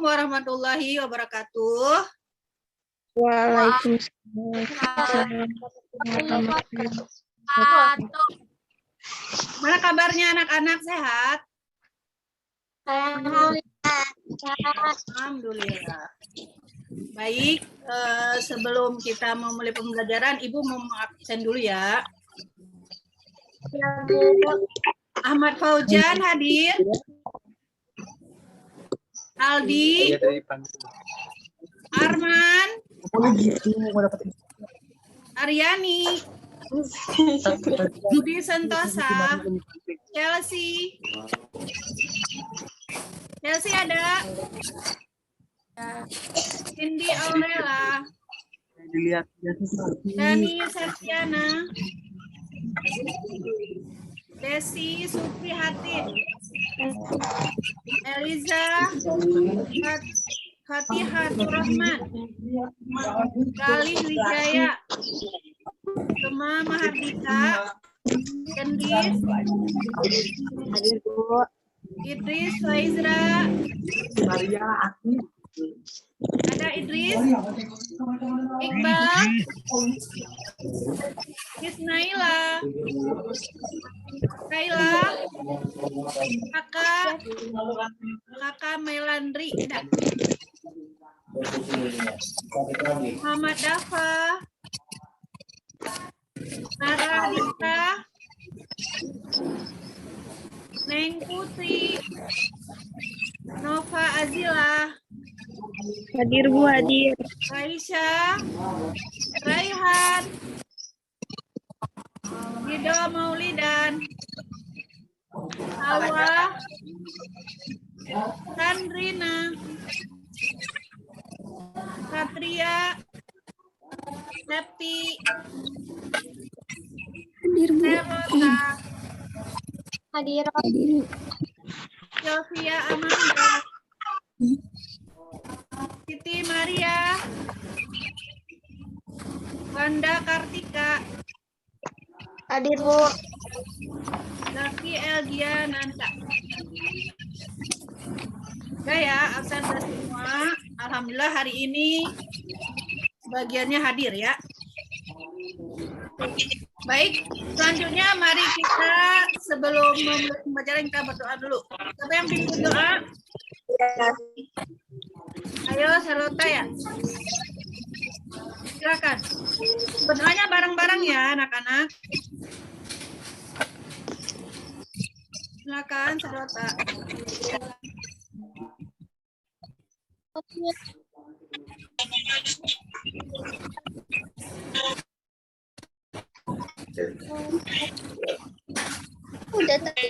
warahmatullahi wabarakatuh. Waalaikumsalam. Mana kabarnya anak-anak, sehat? Alhamdulillah. Baik, sebelum kita memulai pembelajaran, Ibu mau absen dulu ya. Ahmad Faujan hadir. Aldi. Arman. Aryani. Budi Sentosa. Chelsea. Chelsea ada. Cindy Aurela. Dani Septiana. Desi Suprihatin. Eliza Fatihatur Rahman. Galih Wijaya. Gema Mahardika. Gendis. Idris Faizra. Ada Idris. Iqbal. Isnaila. Kaila. Kakak Melandri. Ada. Muhammad Dafa. Nara Dita. Neng Putri. Nova Azila. Hadir Bu, hadir. Aisyah. Raihan. Hido Maulidan. Hawa. Sandrina. Satria. Septi. Hadir Bu. Serota. Hadir. Sylvia Amanda. Siti Maria. Wanda Kartika. Hadir Bu. Zaki Elgiananta. Udah ya, absen semua. Alhamdulillah hari ini sebagiannya hadir ya. Baik, selanjutnya mari kita sebelum memulai pembelajaran kita berdoa dulu. Siapa yang pimpin doa? Ayo, Serota ya. Silakan. Berdoanya bareng-bareng ya, anak-anak. Silakan, Serota. Udah tadi.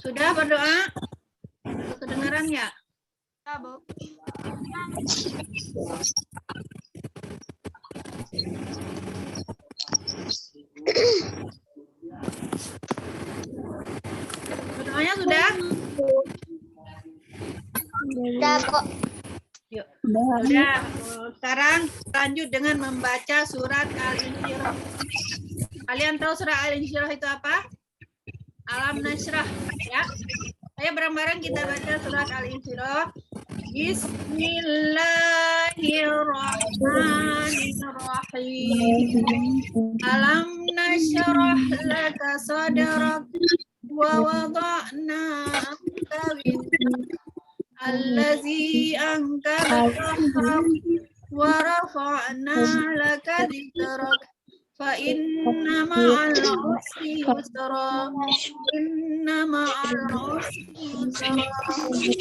Sudah berdoa? Kedengaran ya? Ya, Bu. Berdoanya sudah? Udah kok. Yuk. Sudah. Sekarang lanjut dengan membaca surat Al-Insyirah. Kalian tahu surat Al-Insyirah itu apa? Alam Nashrah ya. Ayo bareng-bareng kita baca surat Al-Insyirah. Bismillahirrahmanirrahim. Alam nashrah laka sadrak wa wada'na anka wizrak allazi anqadha dhahrak wa rafa'na laka dhikrak fa inna ma'al usri yusra inna ma'al usri yusra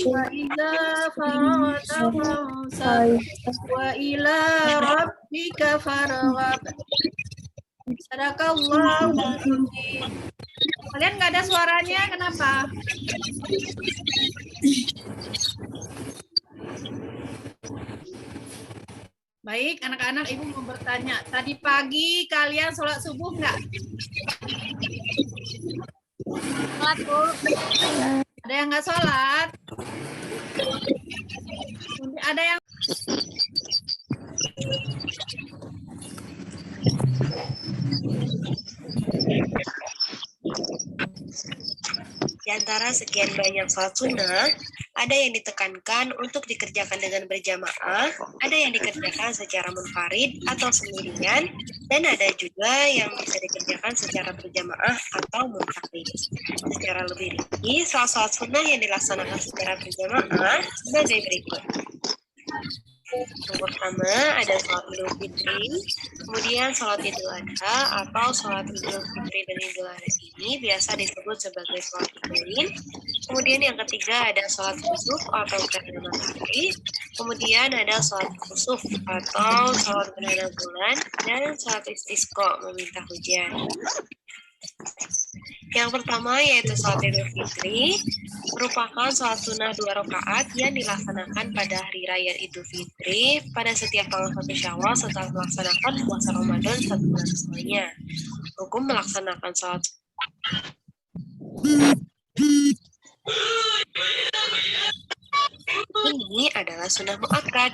wa idza faragta fansab wa ila rabbika farghab. Sadaqallahu azim. Kalian nggak ada suaranya, kenapa? Baik, anak-anak, Ibu mau bertanya. Tadi pagi kalian sholat subuh nggak? Sholat, Bu. Ada Ada yang nggak sholat? Ada yang Di antara sekian banyak sholat sunnah, ada yang ditekankan untuk dikerjakan dengan berjamaah, ada yang dikerjakan secara munfarid atau sendirian, dan ada juga yang bisa dikerjakan secara berjamaah atau munfarid. Secara lebih rinci, sholat sunnah yang dilaksanakan secara berjamaah sebagai berikut. Yang pertama ada sholat Idul Fitri, kemudian sholat Idul Adha atau sholat Idul Fitri dan Idul Adha ini biasa disebut sebagai sholat Idul. Kemudian yang ketiga ada sholat khusuf atau gerhana matahari, kemudian ada sholat khusuf atau sholat gerhana bulan, dan sholat istisqa meminta hujan. Yang pertama yaitu sholat Idul Fitri, merupakan sholat sunnah 2 rakaat yang dilaksanakan pada hari raya Idul Fitri pada setiap tanggal 1 Syawal setelah melaksanakan puasa Ramadan 1 bulan setelahnya. Hukum melaksanakan sholat ini adalah sunnah muakkad,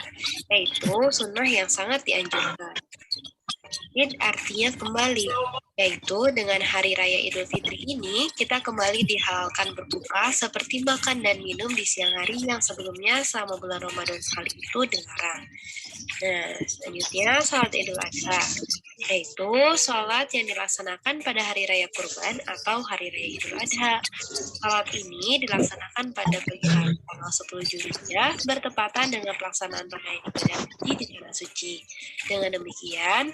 yaitu sunnah yang sangat dianjurkan. Id artinya kembali, yaitu dengan hari raya Idul Fitri ini kita kembali dihalalkan berbuka seperti makan dan minum di siang hari yang sebelumnya selama bulan Ramadan sekali itu dilarang. Nah, selanjutnya sholat Idul Adha, yaitu sholat yang dilaksanakan pada hari raya Kurban atau hari raya Idul Adha. Sholat ini dilaksanakan pada pagi hari tanggal 10 Zulhijjah bertepatan dengan pelaksanaan rangkaian ibadah haji di tanah suci. Dengan demikian,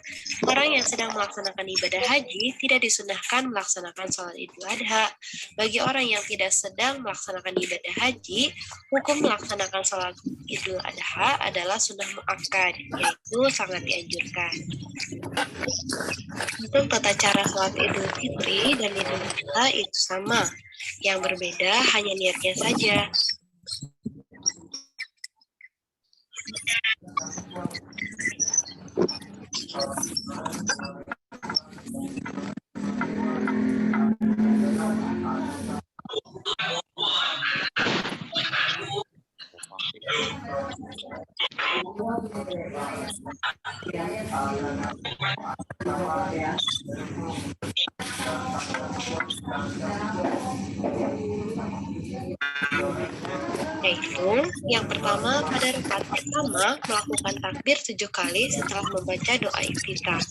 orang yang sedang melaksanakan ibadah haji tidak disunahkan melaksanakan sholat Idul Adha. Bagi orang yang tidak sedang melaksanakan ibadah haji, hukum melaksanakan sholat Idul Adha adalah sunnah muakkad, yaitu sangat dianjurkan. Untuk tata cara sholat Idul Fitri dan Idul Adha itu sama, yang berbeda hanya niatnya saja. Yaitu yang pertama pada rakaat pertama melakukan takbir 7 kali setelah membaca doa iftitah.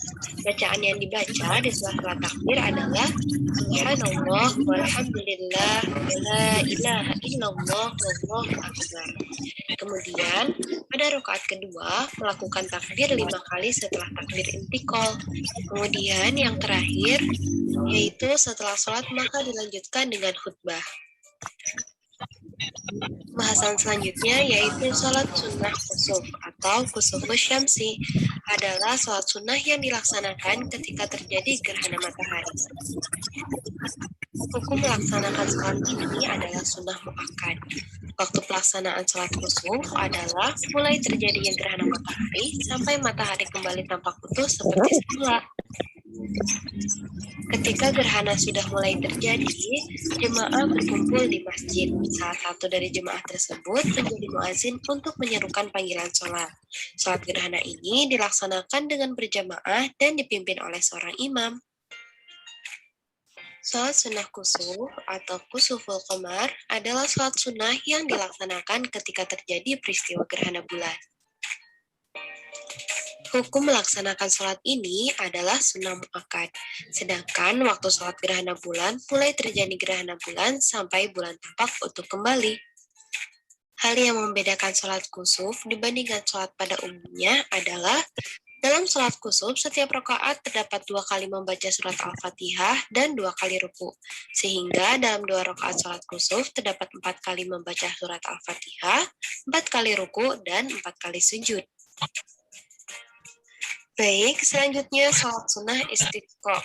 Bacaan yang dibaca di setelah takbir adalah Subhanallah walhamdulillah la ilaha illallah wallahu akbar. Kemudian pada rakaat kedua melakukan takbir 5 kali setelah takbir intikal. Kemudian yang terakhir yaitu setelah sholat maka dilanjutkan dengan khutbah. Bahasan selanjutnya yaitu sholat sunnah kusuf atau kusufus syamsi adalah sholat sunnah yang dilaksanakan ketika terjadi gerhana matahari. Hukum melaksanakan sholat ini adalah sunnah muakkad. Waktu pelaksanaan sholat kusuf adalah mulai terjadinya gerhana matahari sampai matahari kembali tampak utuh seperti semula. Ketika gerhana sudah mulai terjadi, jemaah berkumpul di masjid. Salah satu dari jemaah tersebut menjadi muazin untuk menyerukan panggilan sholat. Sholat gerhana ini dilaksanakan dengan berjamaah dan dipimpin oleh seorang imam. Sholat sunnah kusuf atau kusuful qamar adalah sholat sunnah yang dilaksanakan ketika terjadi peristiwa gerhana bulan. Hukum melaksanakan sholat ini adalah sunnah muakkad. Sedangkan waktu sholat gerhana bulan mulai terjadi gerhana bulan sampai bulan tampak utuh kembali. Hal yang membedakan sholat kusuf dibandingkan sholat pada umumnya adalah dalam sholat kusuf setiap rakaat terdapat 2 kali membaca surat Al-Fatihah dan 2 kali ruku. Sehingga dalam 2 rakaat sholat kusuf terdapat 4 kali membaca surat Al-Fatihah, 4 kali ruku, dan 4 kali sujud. Baik, selanjutnya sholat sunnah istisqa,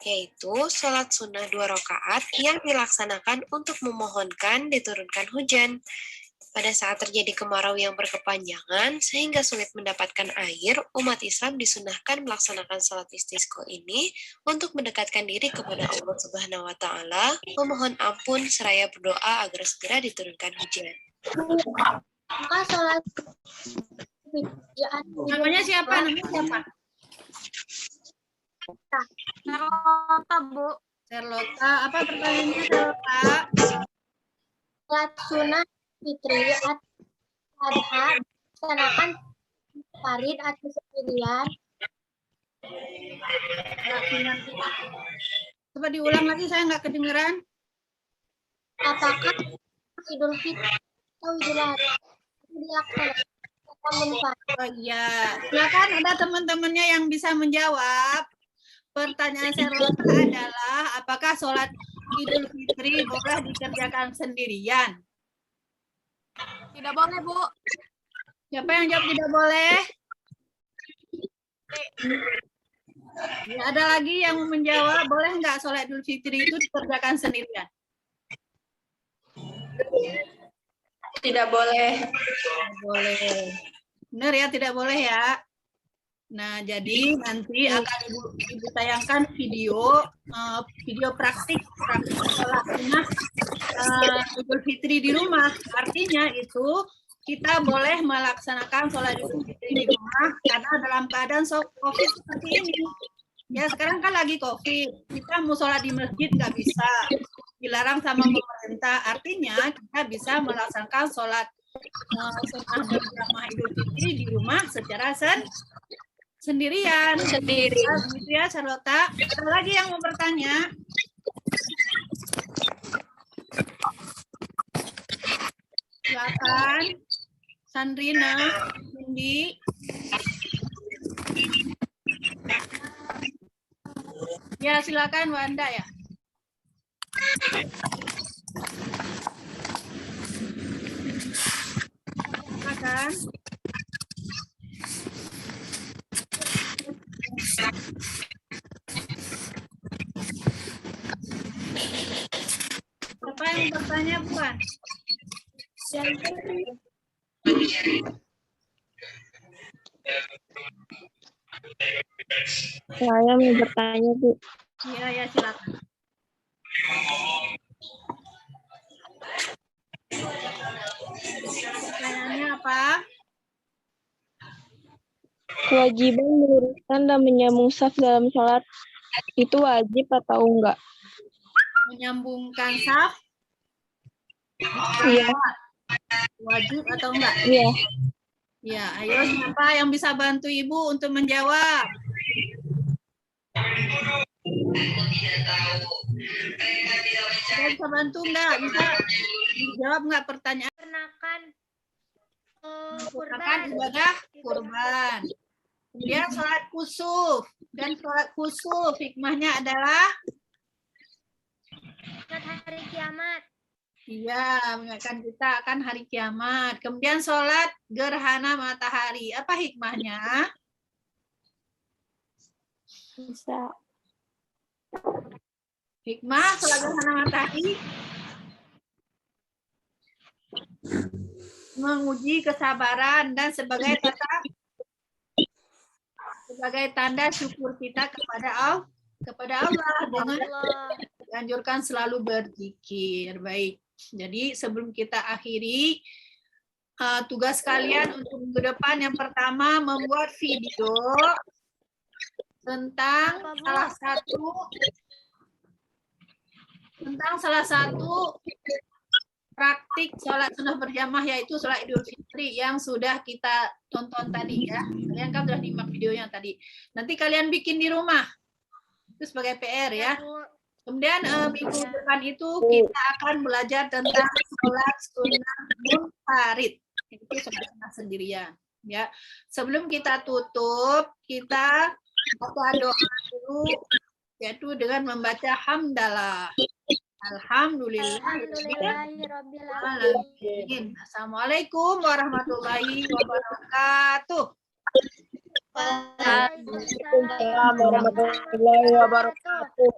yaitu sholat sunnah 2 rakaat yang dilaksanakan untuk memohonkan diturunkan hujan. pada saat terjadi kemarau yang berkepanjangan sehingga sulit mendapatkan air, umat Islam disunahkan melaksanakan salat istisqa ini untuk mendekatkan diri kepada Allah Subhanahu wa taala, memohon ampun seraya berdoa agar segera diturunkan hujan. Maka sholat Namanya siapa? Charlotte, Bu. Charlotte. Apa pertanyaannya, Charlotte? Sholat sunnah fitri adha dilaksanakan farid atau sendirian. Coba diulang lagi, saya nggak kedengeran. Apakah Idul Fitri atau Idul Adha dilaksanakan farid? Oh iya, silakan ada teman-temannya yang bisa menjawab. Pertanyaan Charlotte adalah apakah sholat Idul Fitri boleh dikerjakan sendirian? Tidak boleh, Bu. Siapa yang jawab tidak boleh? Ya, ada lagi yang menjawab, boleh nggak sholat Idul Fitri itu dikerjakan sendirian? Tidak boleh. Tidak boleh. Benar ya, tidak boleh ya. Nah, jadi nanti akan Ibu tayangkan video praktik sholat sunnah Idul Fitri di rumah. Artinya itu kita boleh melaksanakan sholat Idul Fitri di rumah karena dalam keadaan COVID seperti ini. Ya, sekarang kan lagi COVID. Kita mau sholat di masjid nggak bisa. Dilarang sama pemerintah. Artinya kita bisa melaksanakan sholat sunnah berjamaah Idul Fitri di rumah secara sendirian. Gitu ya, Charlotte. Ada lagi yang mau bertanya? Silakan. Sandrina, Cindy. Ya, silakan Wanda ya. Silakan. Siapa yang bertanya, Puan? Saya mau bertanya, Bu. Iya, ya, silakan. Pertanyaannya apa? Kewajiban meluruskan dan menyambung saf dalam sholat itu wajib atau enggak? Menyambungkan saf? Iya. Wajib atau enggak? Iya. Ya, ayo siapa yang bisa bantu Ibu untuk menjawab? Saya bisa bantu enggak? Bisa dijawab enggak pertanyaan? Merupakan ibadah kurban. Kemudian sholat kusuf. Dan sholat kusuf hikmahnya adalah Hari kiamat. iya, mengingatkan kita akan hari kiamat. Kemudian sholat gerhana matahari. Apa hikmahnya? Bisa. Hikmah sholat gerhana matahari menguji kesabaran dan sebagai tanda syukur kita kepada Allah dengan dianjurkan selalu berzikir. Baik. Jadi sebelum kita akhiri tugas kalian untuk minggu depan yang pertama membuat video tentang salah satu praktik sholat sunnah berjamaah yaitu sholat Idul Fitri yang sudah kita tonton tadi ya. Kalian kan sudah nyimak videonya tadi. Nanti kalian bikin di rumah. Itu sebagai PR ya. Kemudian minggu depan itu kita akan belajar tentang sholat sunnah munfarid. Itu sholat sunnah sendirian. Ya. Sebelum kita tutup, kita doa dulu yaitu dengan membaca hamdalah. Alhamdulillahirobbilalamin. Assalamualaikum warahmatullahi wabarakatuh. Waalaikumsalam warahmatullahi wabarakatuh.